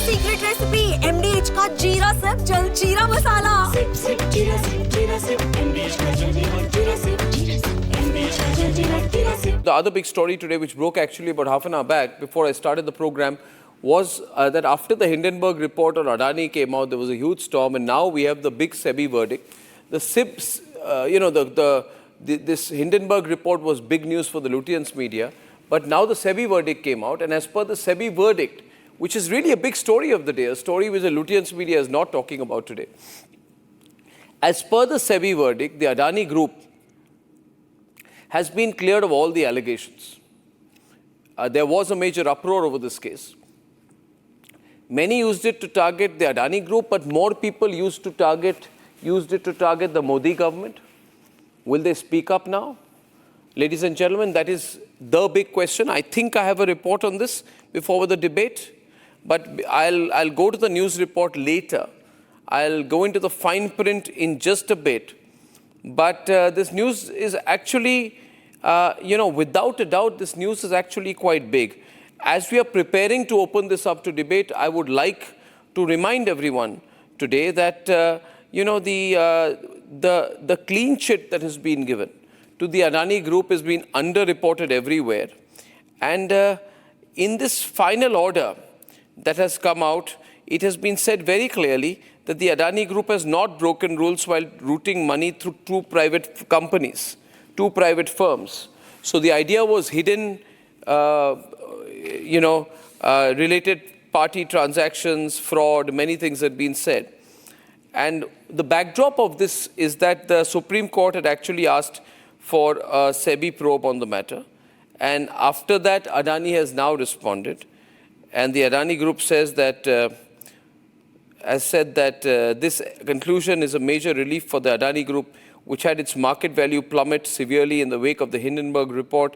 Secret recipe MDH का जीरा SIP jaljeera मसाला. Sip, sip, jeera sip, MDH का जलजीरा, jeera sip, MDH का jaljeera, jeera sip. The other big story today, which broke actually about half an hour back before I started the program, was that after the Hindenburg report on Adani came out, there was a huge storm, and now we have the big Sebi verdict. The SIPs, this Hindenburg report was big news for the Lutyens media, but now the Sebi verdict came out, and as per the Sebi verdict, which is really a big story of the day, a story which the Lutyens media is not talking about today. As per the Sebi verdict, the Adani Group has been cleared of all the allegations. There was a major uproar over this case. Many used it to target the Adani Group, but more people used it to target the Modi government. Will they speak up now? Ladies and gentlemen, that is the big question. I think I have a report on this before the debate, but I'll go to the news report later. I'll go into the fine print in just a bit. But this news is actually, without a doubt, this news is actually quite big. As we are preparing to open this up to debate, I would like to remind everyone today that, the clean chit that has been given to the Adani Group has been underreported everywhere. And in this final order that has come out, it has been said very clearly that the Adani Group has not broken rules while routing money through two private companies, two private firms. So the idea was hidden, related party transactions, fraud, many things had been said. And the backdrop of this is that the Supreme Court had actually asked for a Sebi probe on the matter. And after that, Adani has now responded. And the Adani Group says that, this conclusion is a major relief for the Adani Group, which had its market value plummet severely in the wake of the Hindenburg report.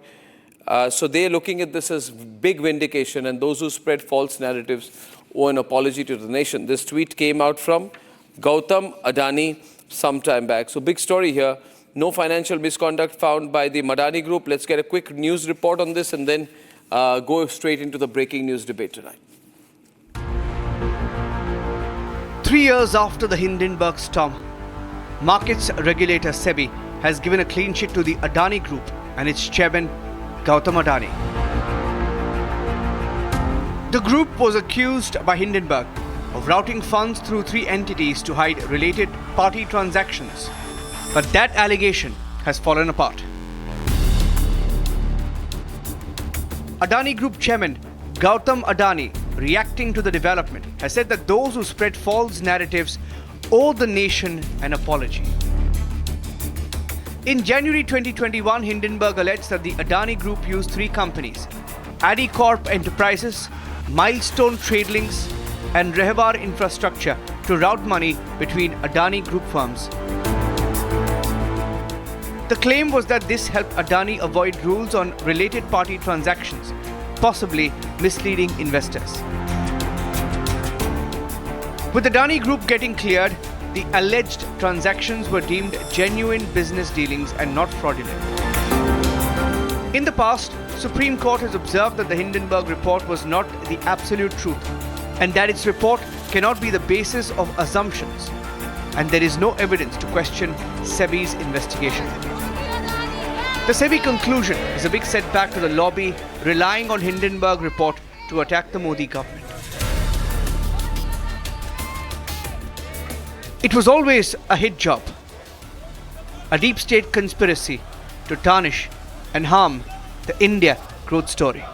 So they're looking at this as big vindication, and those who spread false narratives owe an apology to the nation. This tweet came out from Gautam Adani some time back. So big story here. No financial misconduct found by the Adani Group. Let's get a quick news report on this and then go straight into the breaking news debate tonight. 3 years after the Hindenburg storm, markets regulator Sebi has given a clean sheet to the Adani Group and its chairman Gautam Adani. The group was accused by Hindenburg of routing funds through 3 entities to hide related party transactions. But that allegation has fallen apart. Adani Group chairman Gautam Adani, reacting to the development, has said that those who spread false narratives owe the nation an apology. In January 2021, Hindenburg alleged that the Adani Group used 3 companies, Adi Corp Enterprises, Milestone Trade Links, and Rehbar Infrastructure to route money between Adani Group firms. The claim was that this helped Adani avoid rules on related party transactions, possibly misleading investors. With Adani Group getting cleared, the alleged transactions were deemed genuine business dealings and not fraudulent. In the past, Supreme Court has observed that the Hindenburg report was not the absolute truth, and that its report cannot be the basis of assumptions, and there is no evidence to question Sebi's investigation. The Sebi conclusion is a big setback to the lobby relying on Hindenburg report to attack the Modi government. It was always a hit job, a deep state conspiracy to tarnish and harm the India growth story.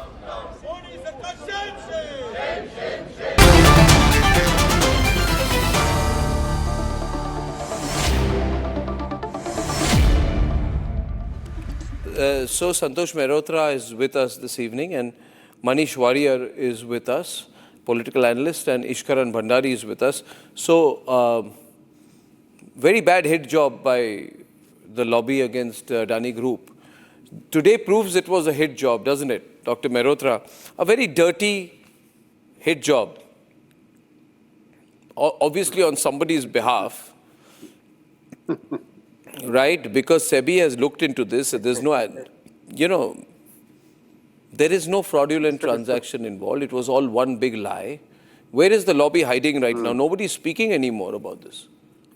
So Santosh Mehrotra is with us this evening, and Manish Warrior is with us, political analyst, and Ishkaran Bhandari is with us. So, very bad hit job by the lobby against Adani Group. Today proves it was a hit job, doesn't it, Dr. Mehrotra? A very dirty hit job. Obviously on somebody's behalf. Right, because Sebi has looked into this. There's no, there is no fraudulent transaction involved. It was all one big lie. Where is the lobby hiding right now? Nobody's speaking anymore about this.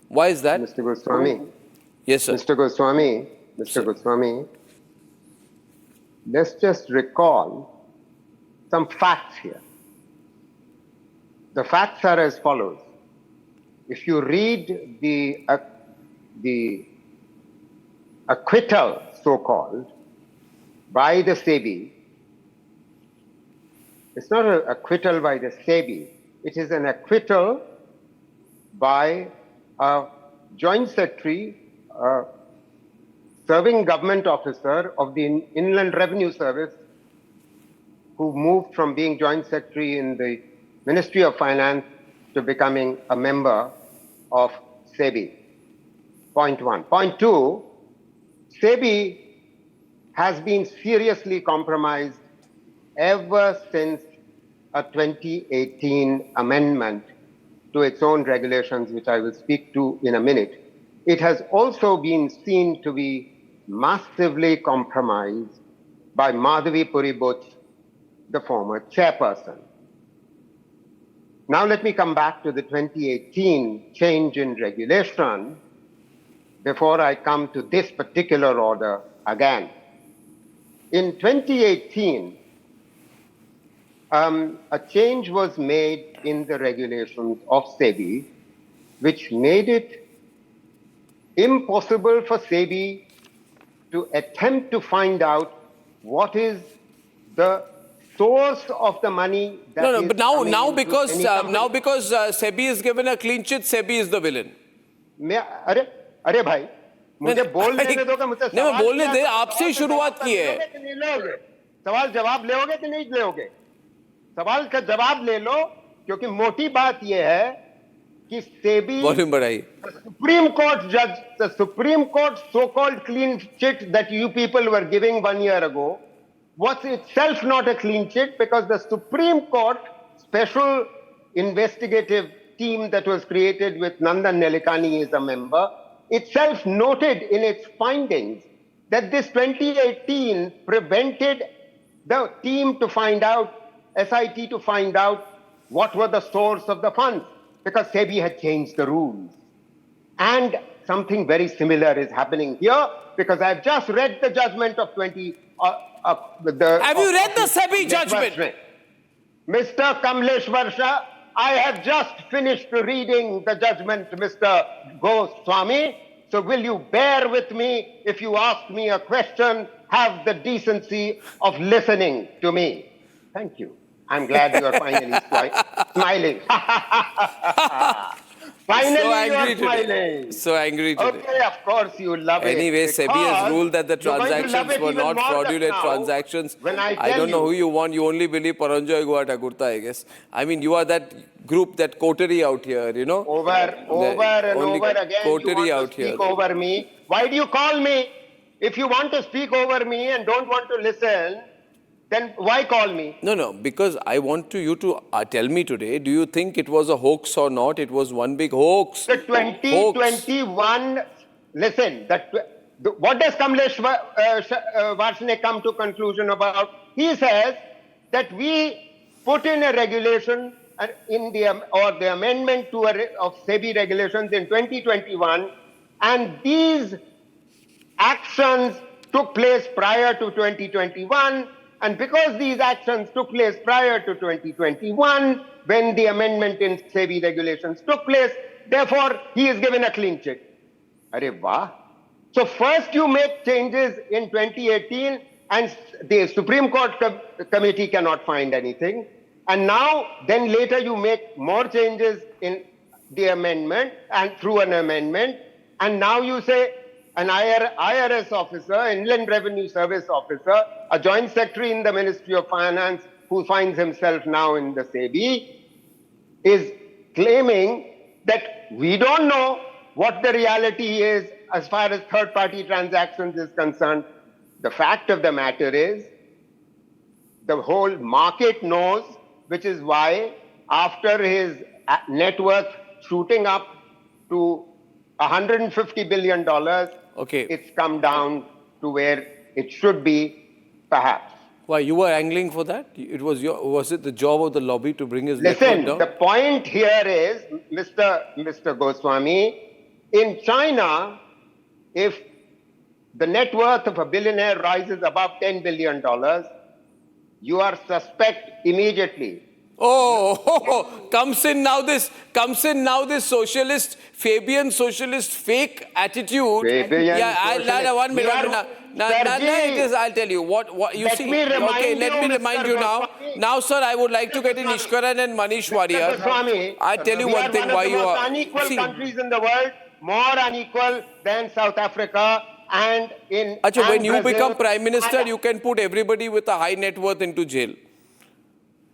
Why is that? Mr. Goswami, Yes, sir. Mr. Goswami, let's just recall some facts here. The facts are as follows. If you read the acquittal, so-called, by the Sebi, it's not an acquittal by the Sebi. It is an acquittal by a joint secretary, serving government officer of the Inland Revenue Service, who moved from being joint secretary in the Ministry of Finance to becoming a member of Sebi. Point one. Point two, Sebi has been seriously compromised ever since a 2018 amendment to its own regulations, which I will speak to in a minute. It has also been seen to be massively compromised by Madhavi Puri-Buch, the former chairperson. Now let me come back to the 2018 change in regulation before I come to this particular order again. In 2018, a change was made in the regulations of Sebi, which made it impossible for Sebi to attempt to find out what is the source of the money that No, is but coming now into because any company. Sebi is given a clean chit, Sebi is the villain. अरे भाई मुझे बोलने दो कि मुझसे नहीं, मैं बोलने दे, सवाल आपसे ही शुरुआत की है। लोगे कि नहीं लोगे? सवाल जवाब लोगे कि नहीं लोगे? सवाल का जवाब ले लो, क्योंकि मोटी बात यह है कि सेबी, वॉल्यूम बढ़ाइए। Supreme Court judge, the Supreme Court so-called clean chit that you people were giving 1 year ago was itself not a clean chit, because the Supreme Court special investigative team that was created with Nandan Nelikani as a member itself noted in its findings that this 2018 prevented the team to find out, SIT to find out what were the source of the funds, because Sebi had changed the rules. And something very similar is happening here, because I've just read the judgment of 20... Have you read the Sebi judgment? Mr. Kamleshwar Shah, I have just finished reading the judgment, Mr. Goswami. So will you bear with me if you ask me a question? Have the decency of listening to me. Thank you. I'm glad you are finally smiling. Finally, you are smiling. So angry today. Okay, of course you love it. Anyway, Sebi has ruled that the transactions were not fraudulent transactions. I don't know who you want. You only believe Paranjoy Guatagurta, I guess. I mean, you are that group, that coterie out here, you know. Over and over again, you want to speak over me. Why do you call me? If you want to speak over me and don't want to listen, then why call me? No, because I want you to tell me today, do you think it was a hoax or not? It was one big hoax. The 2021, listen, what does Kamlesh Varshney come to conclusion about? He says that we put in a regulation in the amendment of Sebi regulations in 2021, and these actions took place prior to 2021. And because these actions took place prior to 2021, when the amendment in Sebi regulations took place, therefore, he is given a clean chit. Arey wah. So first you make changes in 2018, and the Supreme Court committee cannot find anything. And now, then later you make more changes in the amendment and through an amendment. And now you say, an IRS officer, Inland Revenue Service officer, a joint secretary in the Ministry of Finance who finds himself now in the Sebi, is claiming that we don't know what the reality is as far as third-party transactions is concerned. The fact of the matter is, the whole market knows, which is why after his net worth shooting up to $150 billion, okay, it's come down to where it should be, perhaps. Why, you were angling for that? Was it the job of the lobby to bring his net worth Listen, down? the point here is, Mr. Goswami, in China, if the net worth of a billionaire rises above $10 billion, you are suspect immediately. Comes in now this socialist, Fabian socialist fake attitude. Fabian socialist. One minute. Sirji, I'll tell you what you let see. me remind Let me you, remind Mr. you now. Goswami. Now, sir, I would like to get in Ishkaran and Manish Wadia. Goswami, I tell you we one thing. Why are you one of the are most unequal see, countries in the world, more unequal than South Africa and in. Achha, and when you Brazil. become prime minister, you can put everybody with a high net worth into jail.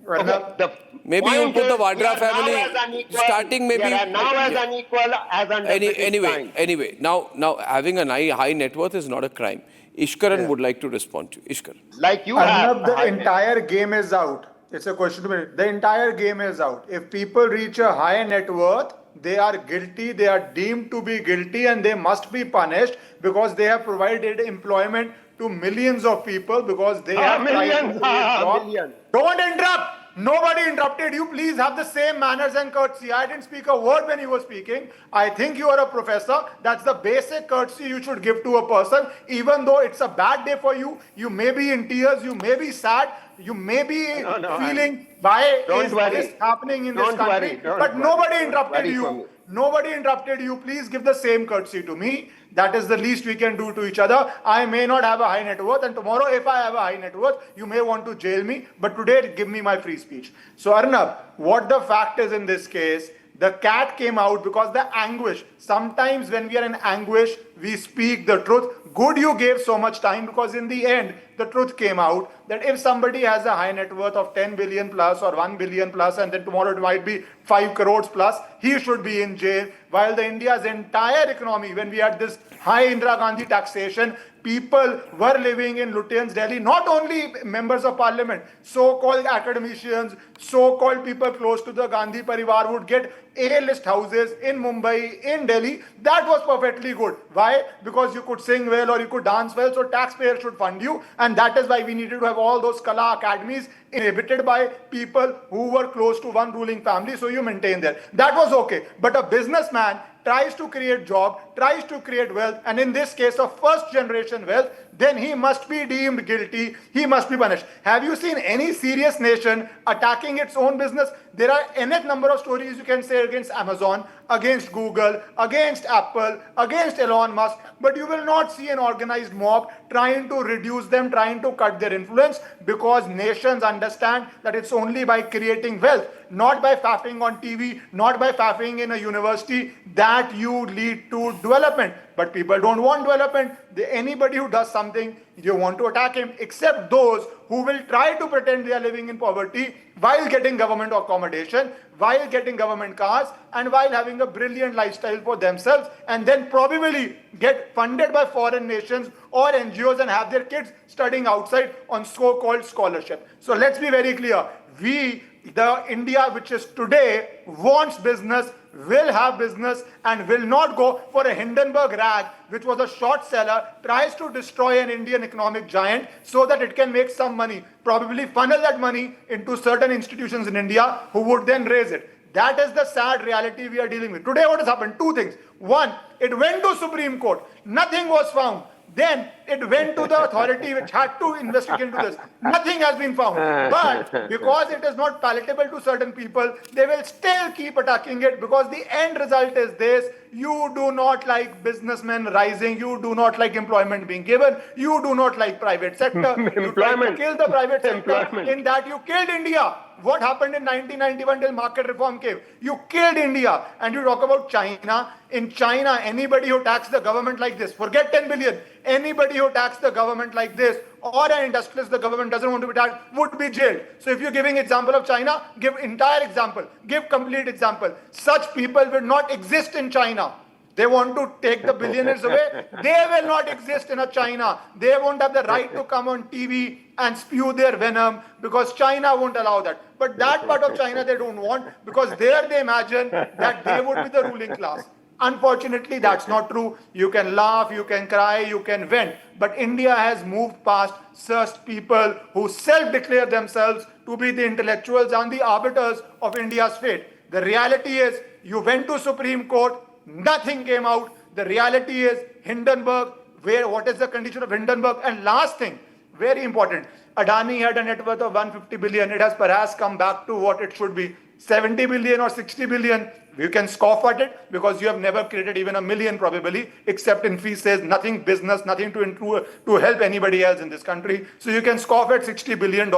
Okay, Maybe you put the Vadra family starting maybe. We are now as unequal as under British times. Anyway, now having a high net worth is not a crime. Ishkaran would like to respond to you. Ishkaran. Like you Arnab, have. the entire game is out. It's a question to me. The entire game is out. If people reach a high net worth, they are guilty, they are deemed to be guilty, and they must be punished because they have provided employment to millions of people because they have tried to create jobs. Millions. Don't interrupt! Nobody interrupted you. Please have the same manners and courtesy. I didn't speak a word when you were speaking. I think you are a professor. That's the basic courtesy you should give to a person. Even though it's a bad day for you, you may be in tears, you may be sad, you may be feeling why is this happening in this country. But nobody interrupted you. Nobody interrupted you. Please give the same courtesy to me. That is the least we can do to each other. I may not have a high net worth, and tomorrow if I have a high net worth, you may want to jail me, but today give me my free speech. So Arnab, what the fact is in this case, the cat came out because the anguish. Sometimes when we are in anguish, we speak the truth. Good you gave so much time because in the end, the truth came out that if somebody has a high net worth of 10 billion plus or 1 billion plus and then tomorrow it might be 5 crores plus, he should be in jail. While the India's entire economy, when we had this high Indira Gandhi taxation, people were living in Lutyens, Delhi, not only members of parliament, so-called academicians, so-called people close to the Gandhi Parivar would get A-list houses in Mumbai, in Delhi. That was perfectly good. Why? Because you could sing well or you could dance well, so taxpayers should fund you. And that is why we needed to have all those Kala academies inhabited by people who were close to one ruling family, so you maintain that. That was okay. But a businessman tries to create job, tries to create wealth, and in this case of first generation wealth, then he must be deemed guilty, he must be punished. Have you seen any serious nation attacking its own business? There are enough number of stories you can say against Amazon, against Google, against Apple, against Elon Musk, but you will not see an organized mob trying to reduce them, trying to cut their influence, because nations understand that it's only by creating wealth, not by faffing on TV, not by faffing in a university, that you lead to development. But people don't want development. Anybody who does something, you want to attack him, except those who will try to pretend they are living in poverty while getting government accommodation, while getting government cars, and while having a brilliant lifestyle for themselves, and then probably get funded by foreign nations or NGOs and have their kids studying outside on so-called scholarship. So let's be very clear. The India which is today wants business, will have business, and will not go for a Hindenburg rag, which was a short seller, tries to destroy an Indian economic giant so that it can make some money, probably funnel that money into certain institutions in India who would then raise it. That is the sad reality we are dealing with. Today what has happened? Two things. One, it went to Supreme Court. Nothing was found. Then it went to the authority which had to investigate into this. Nothing has been found. But because it is not palatable to certain people, they will still keep attacking it, because the end result is this: you do not like businessmen rising, you do not like employment being given, you do not like private sector. You try to kill the private sector. In that you killed India. What happened in 1991 till market reform came? You killed India. And you talk about China. In China, anybody who taxes the government like this, forget 10 billion, anybody who taxes the government like this, or an industrialist the government doesn't want to be taxed, would be jailed. So if you're giving example of China, give entire example, give complete example. Such people will not exist in China. They want to take the billionaires away. They will not exist in a China. They won't have the right to come on TV and spew their venom, because China won't allow that. But that part of China they don't want, because there they imagine that they would be the ruling class. Unfortunately, that's not true. You can laugh, you can cry, you can vent. But India has moved past such people who self-declare themselves to be the intellectuals and the arbiters of India's fate. The reality is, you went to Supreme Court, nothing came out. The reality is, Hindenburg, what is the condition of Hindenburg? And last thing, very important, Adani had a net worth of 150 billion. It has perhaps come back to what it should be, 70 billion or 60 billion. You can scoff at it because you have never created even a million probably, except in fee says nothing business, nothing to help anybody else in this country. So you can scoff at $60 billion.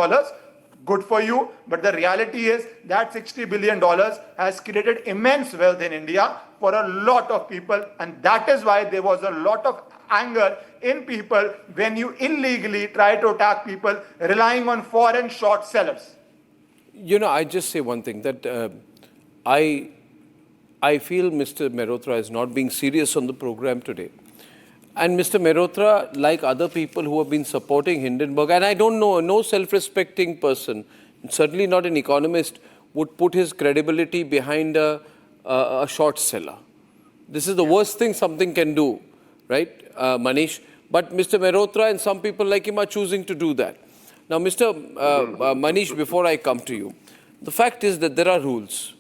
Good for you. But the reality is that $60 billion has created immense wealth in India for a lot of people. And that is why there was a lot of anger in people when you illegally try to attack people relying on foreign short sellers. You know, I just say one thing, that I feel Mr. Mehrotra is not being serious on the program today. And Mr. Mehrotra, like other people who have been supporting Hindenburg, and I don't know, no self-respecting person, certainly not an economist, would put his credibility behind a short seller. This is the worst thing something can do, right, Manish? But Mr. Mehrotra and some people like him are choosing to do that. Now, Mr. Manish, before I come to you, the fact is that there are rules.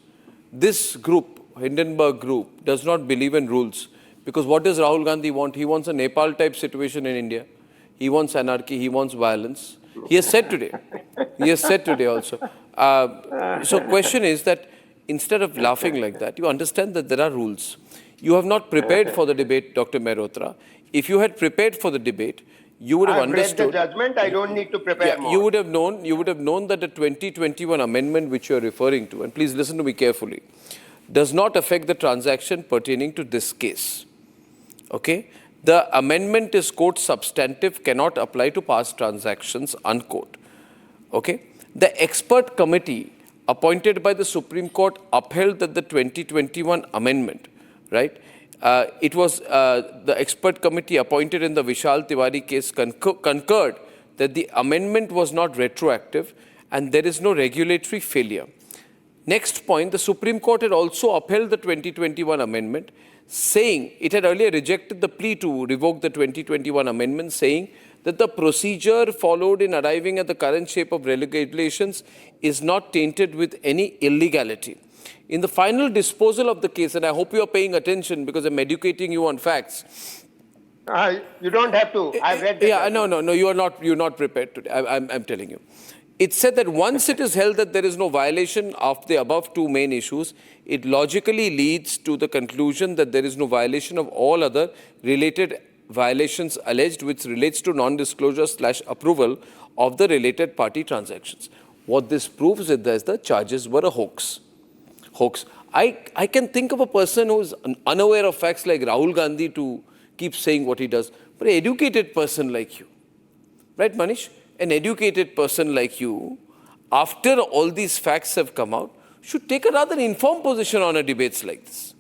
This group, Hindenburg Group, does not believe in rules. Because what does Rahul Gandhi want? He wants a Nepal-type situation in India. He wants anarchy. He wants violence. He has said today. He has said today also. So question is that instead of laughing like that, you understand that there are rules. You have not prepared for the debate, Dr. Mehrotra. If you had prepared for the debate, you would have understood. I've read the judgment. I don't need to prepare more. You would have known that the 2021 amendment which you are referring to, and please listen to me carefully, does not affect the transaction pertaining to this case. Okay? The amendment is, quote, substantive, cannot apply to past transactions, unquote. Okay? The expert committee appointed by the Supreme Court upheld that the 2021 amendment, right? It was the expert committee appointed in the Vishal Tiwari case concurred that the amendment was not retroactive and there is no regulatory failure. Next point, the Supreme Court had also upheld the 2021 amendment, saying it had earlier rejected the plea to revoke the 2021 amendment, saying that the procedure followed in arriving at the current shape of regulations is not tainted with any illegality. In the final disposal of the case, and I hope you are paying attention because I'm educating you on facts. You don't have to. I've read the judgment. No, you're not prepared today. I'm telling you. It said that once it is held that there is no violation of the above two main issues, it logically leads to the conclusion that there is no violation of all other related violations alleged, which relates to non-disclosure/approval of the related party transactions. What this proves is that the charges were a hoax. I can think of a person who is unaware of facts like Rahul Gandhi to keep saying what he does, but an educated person like you, right, Manish? An educated person like you, after all these facts have come out, should take a rather informed position on a debates like this.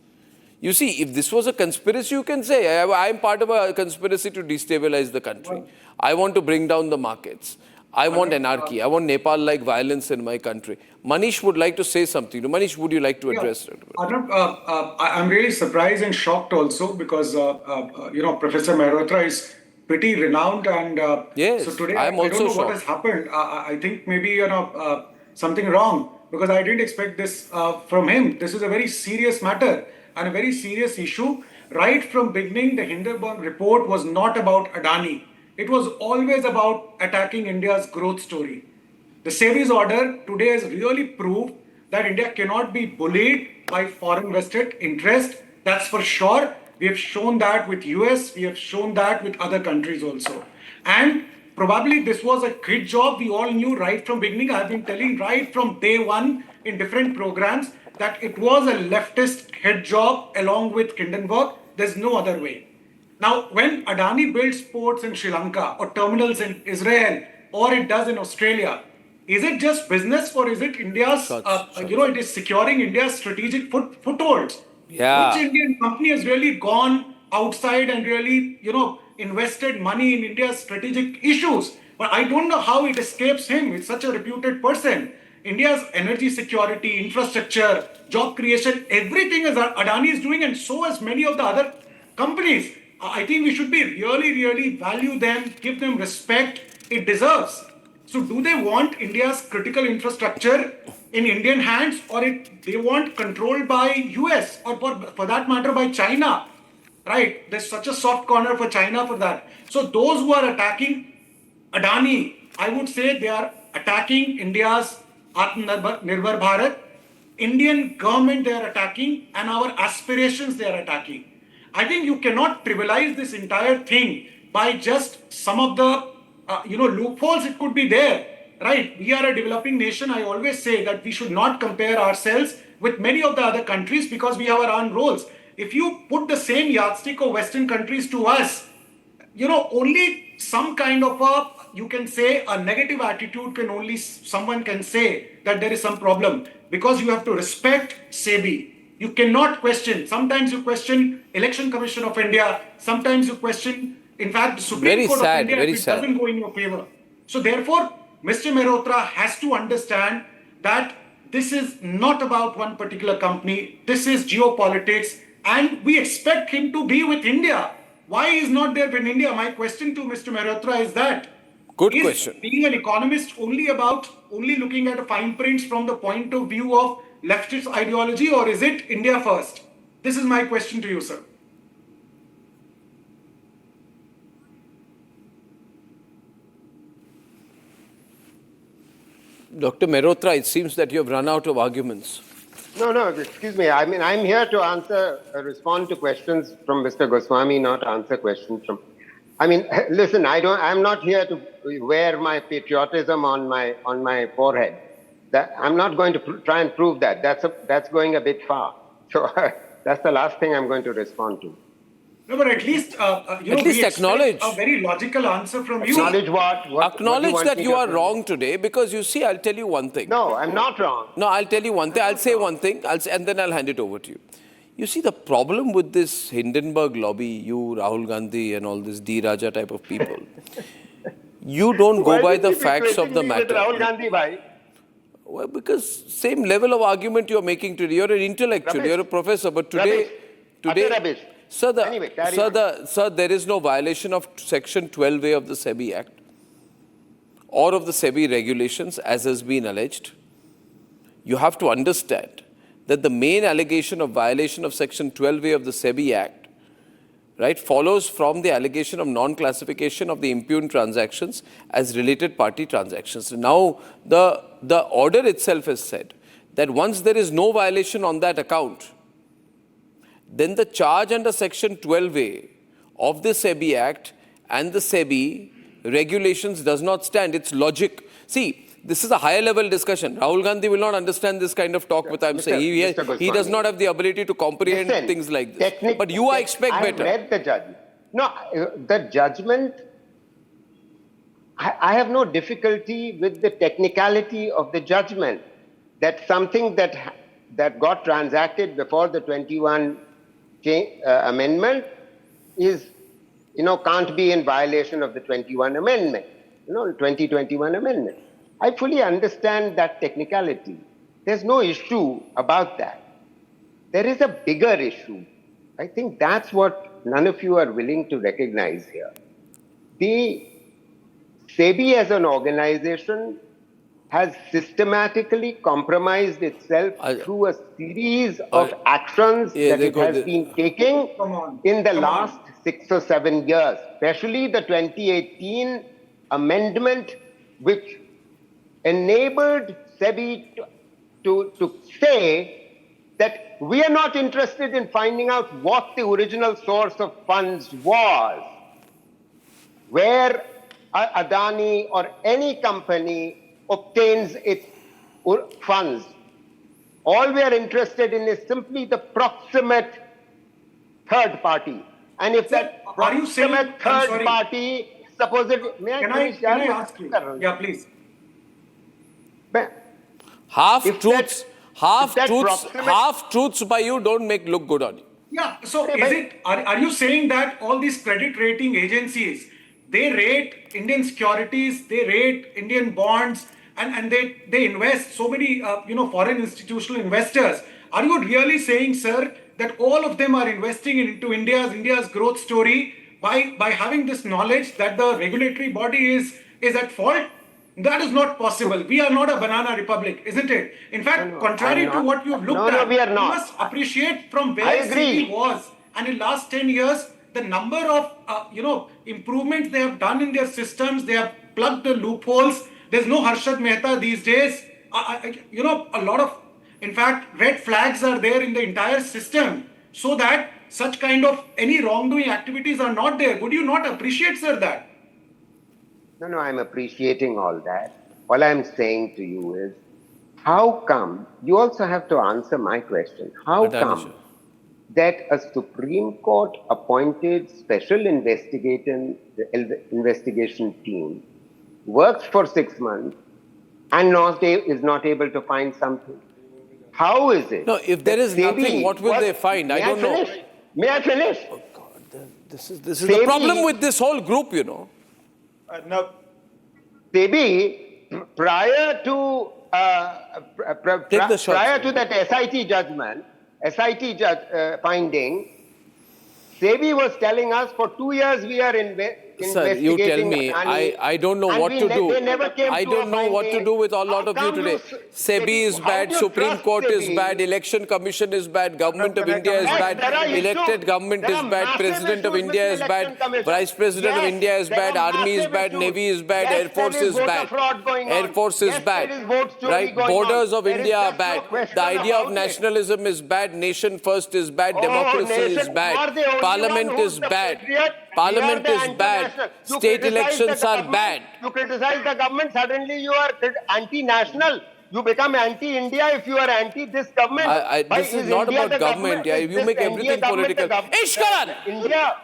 You see, if this was a conspiracy, you can say, I'm part of a conspiracy to destabilize the country. I want to bring down the markets. I want anarchy. I want Nepal-like violence in my country. Manish would like to say something. Manish, would you like to address it? Arnab, I'm really surprised and shocked also because, Professor Mehrotra is pretty renowned, and yes, so today I don't know what has happened. I think maybe something wrong, because I didn't expect this from him. This is a very serious matter and a very serious issue. Right from beginning, the Hindenburg report was not about Adani. It was always about attacking India's growth story. The Sebi's order today has really proved that India cannot be bullied by foreign vested interest. That's for sure. We have shown that with US, we have shown that with other countries also. And probably this was a kid job. We all knew right from beginning. I've been telling right from day one in different programs that it was a leftist head job along with Hindenburg. There's no other way. Now, when Adani builds ports in Sri Lanka or terminals in Israel, or it does in Australia, is it just business, or is it India's, it is securing India's strategic footholds? Yeah. Which Indian company has really gone outside and really, invested money in India's strategic issues? But I don't know how it escapes him. It's such a reputed person. India's energy security, infrastructure, job creation, everything is Adani is doing, and so as many of the other companies. I think we should be really value them, give them respect it deserves. So do they want India's critical infrastructure in Indian hands, or they want controlled by US, or for that matter by China? Right? There's such a soft corner for China for that. So those who are attacking Adani, I would say they are attacking India's Atmanirbhar Bharat, Indian government they are attacking, and our aspirations they are attacking. I think you cannot trivialize this entire thing by just some of the loopholes it could be there. Right? We are a developing nation. I always say that we should not compare ourselves with many of the other countries because we have our own roles. If you put the same yardstick of Western countries to us, only some kind of you can say a negative attitude someone can say that there is some problem, because you have to respect Sebi. You cannot question. Sometimes you question Election Commission of India. Sometimes you question, in fact, the Supreme Court of India if it doesn't go in your favor. So therefore, Mr. Mehrotra has to understand that this is not about one particular company. This is geopolitics. And we expect him to be with India. Why is not there with India? My question to Mr. Mehrotra is that. Good question. Is being an economist only looking at fine prints from the point of view of leftist ideology, or is it India first? This is my question to you, sir. Dr. Mehrotra, it seems that you have run out of arguments. No, excuse me. I mean, I'm here to respond to questions from Mr. Goswami, not answer questions from. I mean, listen, I'm not here to wear my patriotism on my forehead. I'm not going to try and prove that. That's going a bit far. So that's the last thing I'm going to respond to. No, but at least acknowledge a very logical answer from you. Acknowledge what? Acknowledge that you are wrong today, because you see, I'll tell you one thing. No, I'm not wrong. No, I'll tell you one thing. I'll say one thing, and then I'll hand it over to you. You see, the problem with this Hindenburg lobby, you, Rahul Gandhi, and all this D. Raja type of people, you don't go by the facts of the matter. Rahul Gandhi, bhai? Well, because same level of argument you're making today. You're an intellectual, you're a professor, but today, sir, there is no violation of Section 12A of the Sebi Act or of the Sebi regulations, as has been alleged. You have to understand that the main allegation of violation of Section 12A of the Sebi Act, right, follows from the allegation of non-classification of the impugned transactions as related party transactions. Now, the order itself has said that once there is no violation on that account, then the charge under Section 12A of the Sebi Act and the Sebi regulations does not stand. It's logic. See, this is a higher level discussion. Rahul Gandhi will not understand this kind of talk, what I'm saying. He does not have the ability to comprehend things like this. But you expect better. I read the judgment. No, the judgment, I have no difficulty with the technicality of the judgment. That something that got transacted before the 21 amendment is, can't be in violation of the 21 amendment, 2021 amendment. I fully understand that technicality. There's no issue about that. There is a bigger issue. I think that's what none of you are willing to recognize here. The Sebi as an organization has systematically compromised itself through a series of actions that it has been taking in the last 6 or 7 years, especially the 2018 amendment, which enabled Sebi to say that we are not interested in finding out what the original source of funds was, where Adani or any company obtains its funds. All we are interested in is simply the proximate third party. And if that proximate third party, suppose it... Can I ask you? Yeah, please. Half-truths by you don't look good on you. Yeah, so are you saying that all these credit rating agencies, they rate Indian securities, they rate Indian bonds, and they invest so many foreign institutional investors. Are you really saying, sir, that all of them are investing into India's growth story by having this knowledge that the regulatory body is at fault? That is not possible. We are not a banana republic, isn't it? In fact, contrary to what you've looked at, we are not. you must appreciate from I where agree. Sebi was. And in last 10 years, the number of improvements they have done in their systems, they have plugged the loopholes. There's no Harshad Mehta these days. A lot of, in fact, red flags are there in the entire system, so that such kind of any wrongdoing activities are not there. Would you not appreciate, sir, that? No, I'm appreciating all that. All I'm saying to you is, how come, you also have to answer my question, how Adani, come sir, that a Supreme Court appointed special investigation team works for 6 months and is not able to find something? How is it? No, if there is that Sebi nothing, what will they find? I don't know. May I finish? Oh God, this is the Sebi- problem with this whole group, you know. No, Sebi, prior to Take the shot, prior sir. to that SIT finding, Sebi was telling us for 2 years we are Sir, you tell investigating me. Adani, I don't know and what to do. They never came I to don't a know what to finding. do with a lot How of you come today. Sebi is how bad, do you Supreme trust Court is Sebi? bad, Election Commission is bad, Government of India is Yes, bad, there are issues. elected government There is are bad, massive President of issues India with is the bad, Election Commission. Vice President of Yes, India is there bad, are Army is massive bad, issues. Navy is bad, Yes, Air Force there is is voter bad, fraud going Air on. Force is Yes, bad, there is vote story right? going Borders on. of There is India are just no bad. question The idea of about it. nationalism is bad, nation first is bad, Oh, democracy is nation, you bad, are the only Parliament one who's is the bad, patriot. Parliament We are the is bad, anti-national. You state criticize the elections are government, bad. You criticize the government, suddenly you are anti-national. You become anti-India if you are anti this government. This is not India about the government. Yeah, Is you this make NDA everything government the political. government? Ishkaran! India.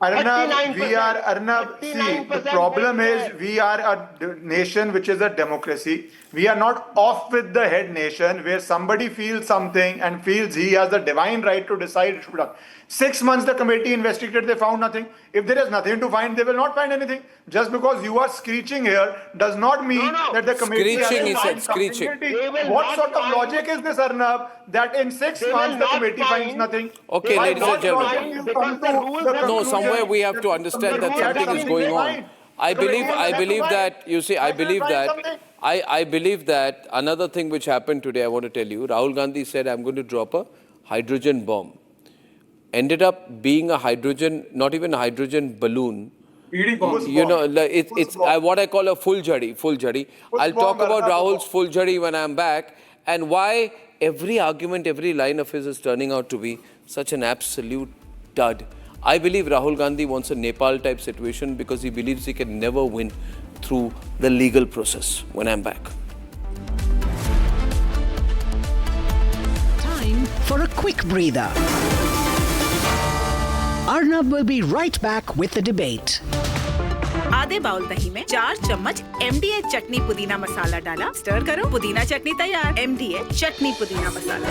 Arnab, 39%, see, the 39% problem vote is there. we are a nation which is a democracy. We are not off with the head nation where somebody feels something and feels he has the divine right to decide it should be done. 6 months the committee investigated, they found nothing. If there is nothing to find, they will not find anything. Just because you are screeching here does not mean No. that the committee has Screeching, to he find said, something screeching. guilty. They will What not sort of find- logic is this, Arnab, that in 6 They will months the not committee find- finds nothing? Okay, Why ladies and not gentlemen. logic you Because come the to rules the have- No, conclusion somewhere we have to that understand that somebody has something is something going to on. find. I So believe they have to that, find. you see, I Why can't believe find that, something? I believe that another thing which happened today, I want to tell you, Rahul Gandhi said, I'm going to drop a hydrogen bomb. Ended up being a hydrogen, not even a hydrogen balloon. ED bombs. You know, it's what I call a full jari. I'll talk bomb, about Arnab, Rahul's full jari when I'm back, and why every argument, every line of his is turning out to be such an absolute dud. I believe Rahul Gandhi wants a Nepal type situation because he believes he can never win through the legal process. When I'm back. Time for a quick breather. Arnab will be right back with the debate. आधे bowl दही में 4 चम्मच MDH चटनी पुदीना मसाला डाला, stir करो, पुदीना चटनी तैयार। MDH चटनी पुदीना मसाला।